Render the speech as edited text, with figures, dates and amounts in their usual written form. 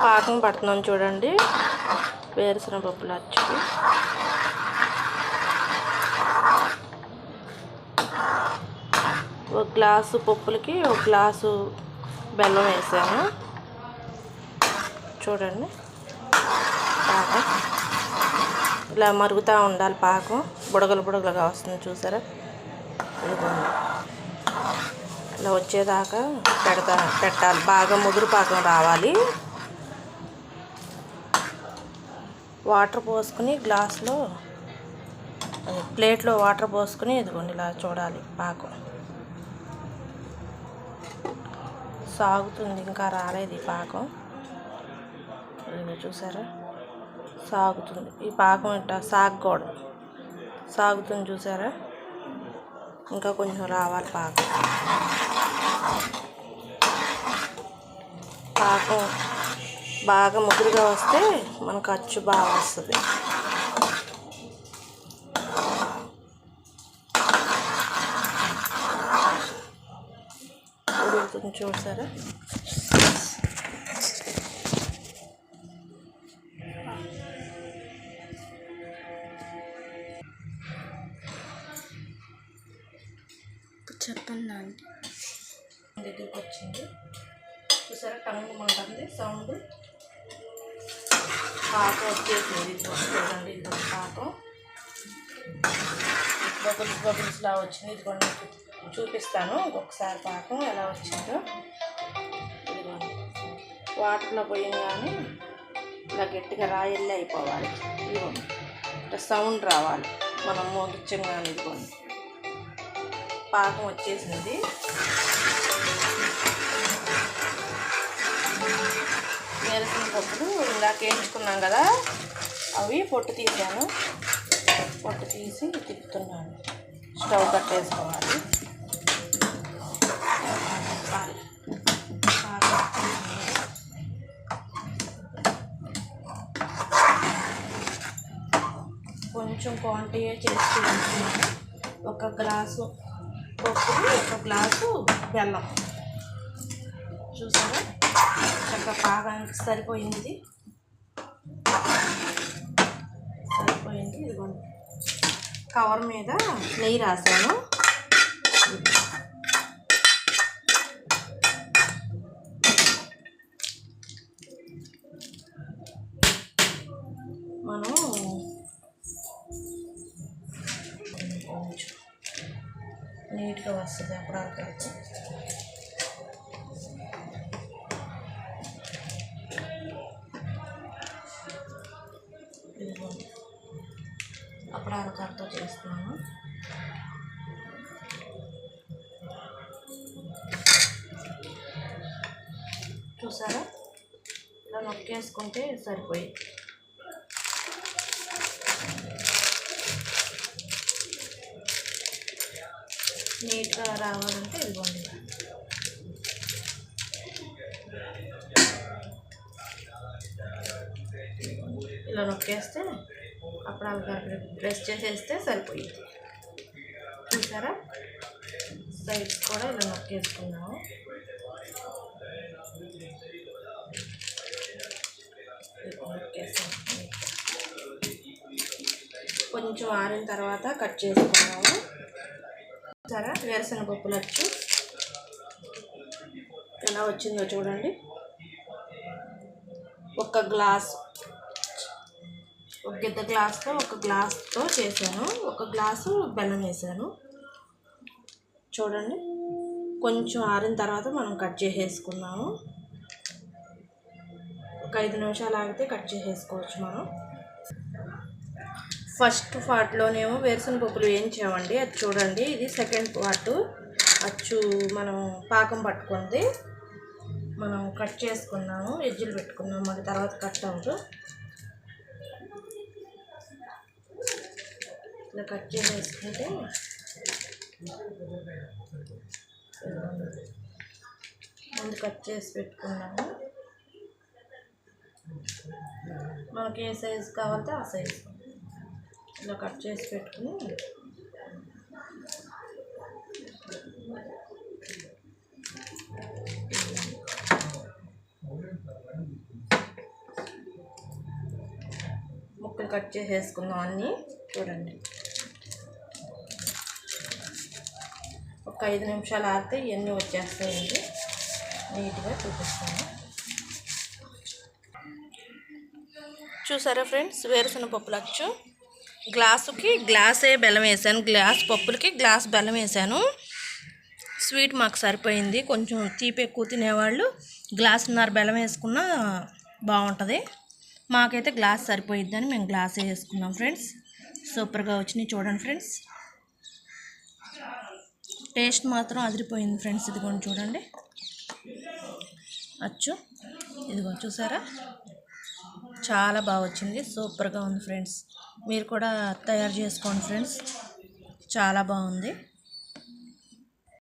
పాకం పడుతున్నాను చూడండి. వేరుశనగ పప్పులు అచ్చుకి ఒక గ్లాసు పప్పులకి ఒక గ్లాసు బెల్లం వేసాను చూడండి. పాకం ఇలా మరుగుతూ ఉండాలి. పాకం బుడగలు బుడగలుగా వస్తుంది చూసారా. ఇలా వచ్చేదాకా పెట్టాలి. బాగా ముదురు పాకం రావాలి. వాటర్ పోసుకుని గ్లాసులో ప్లేట్లో వాటర్ పోసుకుని ఇదిగోండి ఇలా చూడాలి. పాకం సాగుతుంది, ఇంకా రాలేదు ఈ పాకం. చూసారా సాగుతుంది. ఈ పాకం ఇట్లా సాగకూడదు, సాగుతుంది చూసారా. ఇంకా కొంచెం రావాలి పాకం. పాకం బాగా ముదురుగా వస్తే మనకు అచ్చు బాగా వస్తుంది. ఉడుకుతుంది చూసారా. చెప్పండి దగ్గరికి వచ్చింది చూసారా. టంగు ఉంటుంది సౌండ్. పాకం వచ్చేసింది చూడండి. ఇది పాకం బబుల్స్లా వచ్చింది. ఇది కూడా చూపిస్తాను ఒకసారి పాకం ఎలా వచ్చిందో. ఇదిగోండి వాటర్లో పోయంగానే ఇలా గట్టిగా రాయల్లే అయిపోవాలి. ఇదిగోండి ఇట్లా సౌండ్ రావాలి మనం మోగించంగానే. ఇదిగోండి పాకం వచ్చేసింది. వేరుశనగ పప్పులు ఇందాక వేయించుకున్నాం కదా, అవి పొట్టు తీసాను. పొట్టు తీసి తిప్పుతున్నాను. స్టవ్ కట్టేసుకోవాలి. కొంచెం క్వాంటిటీ చేసి ఒక గ్లాసు పప్పుకి ఒక గ్లాసు బెల్లం చూసారా. చక్కగా పాకానికి సరిపోయింది. ఇదిగోండి కవర్ మీద నెయ్యి రాసాను. మనం నీట్గా వస్తుంది అప్పుడప్పుడు. అప్పుడు అరకరతో చేస్తున్నాను. చూసారా ఇలా నొక్కేసుకుంటే సరిపోయి. నీట్గా రావాలంటే ఇదిగోండి ఇలా నొక్కేస్తే అప్పుడు అవి ప్రెస్ చేసేస్తే సరిపోయింది. చూసారా సైడ్స్ కూడా ఇలా నొక్కేసుకున్నాము. కొంచెం ఆరిన తర్వాత కట్ చేసుకున్నాము. చూసారా వేరుశనగ పప్పులు అచ్చు ఎలా వచ్చిందో చూడండి. ఒక గ్లాస్ ఒక గిద్ద గ్లాస్తో ఒక గ్లాస్తో చేశాను. ఒక గ్లాసు బెల్లం వేసాను చూడండి. కొంచెం ఆరిన తర్వాత మనం కట్ చేసేసుకున్నాము. ఒక 5 నిమిషాలు ఆగితే కట్ చేసేసుకోవచ్చు మనం. ఫస్ట్ పార్ట్లోనేమో వేరుశనగ పప్పులు వేయించామండి, అది చూడండి. ఇది సెకండ్ పార్ట్. అచ్చు మనం పాకం పట్టుకుంది మనం కట్ చేసుకున్నాము, ఎడ్జులు పెట్టుకున్నాము. మళ్ళీ తర్వాత కట్ అవ్వదు. ఇలా కట్ చేసేసుకుంటే ముందు కట్ చేసి పెట్టుకున్నాము. మనకి ఏ సైజు కావాలంటే ఆ సైజు ఇలా కట్ చేసి పెట్టుకుని కట్ చేసేసుకుందాం అన్నీ. చూడండి, ఒక 5 నిమిషాలు ఆగితే ఇవన్నీ వచ్చేస్తాయండి. నీట్గా చూపిస్తాను. చూసారా ఫ్రెండ్స్, వేరుశనగ పప్పులు అచ్చు. గ్లాసుకి గ్లాసే బెల్లం వేసాను, గ్లాస్ పప్పులకి గ్లాస్ బెల్లం వేసాను. స్వీట్ మాకు సరిపోయింది. కొంచెం తీపి ఎక్కువ తినేవాళ్ళు గ్లాసున్నర బెల్లం వేసుకున్నా బాగుంటుంది. మాకైతే గ్లాస్ సరిపోయిద్దని మేము గ్లాసే వేసుకున్నాం ఫ్రెండ్స్. సూపర్గా వచ్చినాయి చూడండి ఫ్రెండ్స్. టేస్ట్ మాత్రం అదిరిపోయింది ఫ్రెండ్స్. ఇదిగోండి చూడండి అచ్చు, ఇదిగో చూసారా, చాలా బాగా వచ్చింది. సూపర్గా ఉంది ఫ్రెండ్స్. మీరు కూడా తయారు చేసుకోండి ఫ్రెండ్స్, చాలా బాగుంది.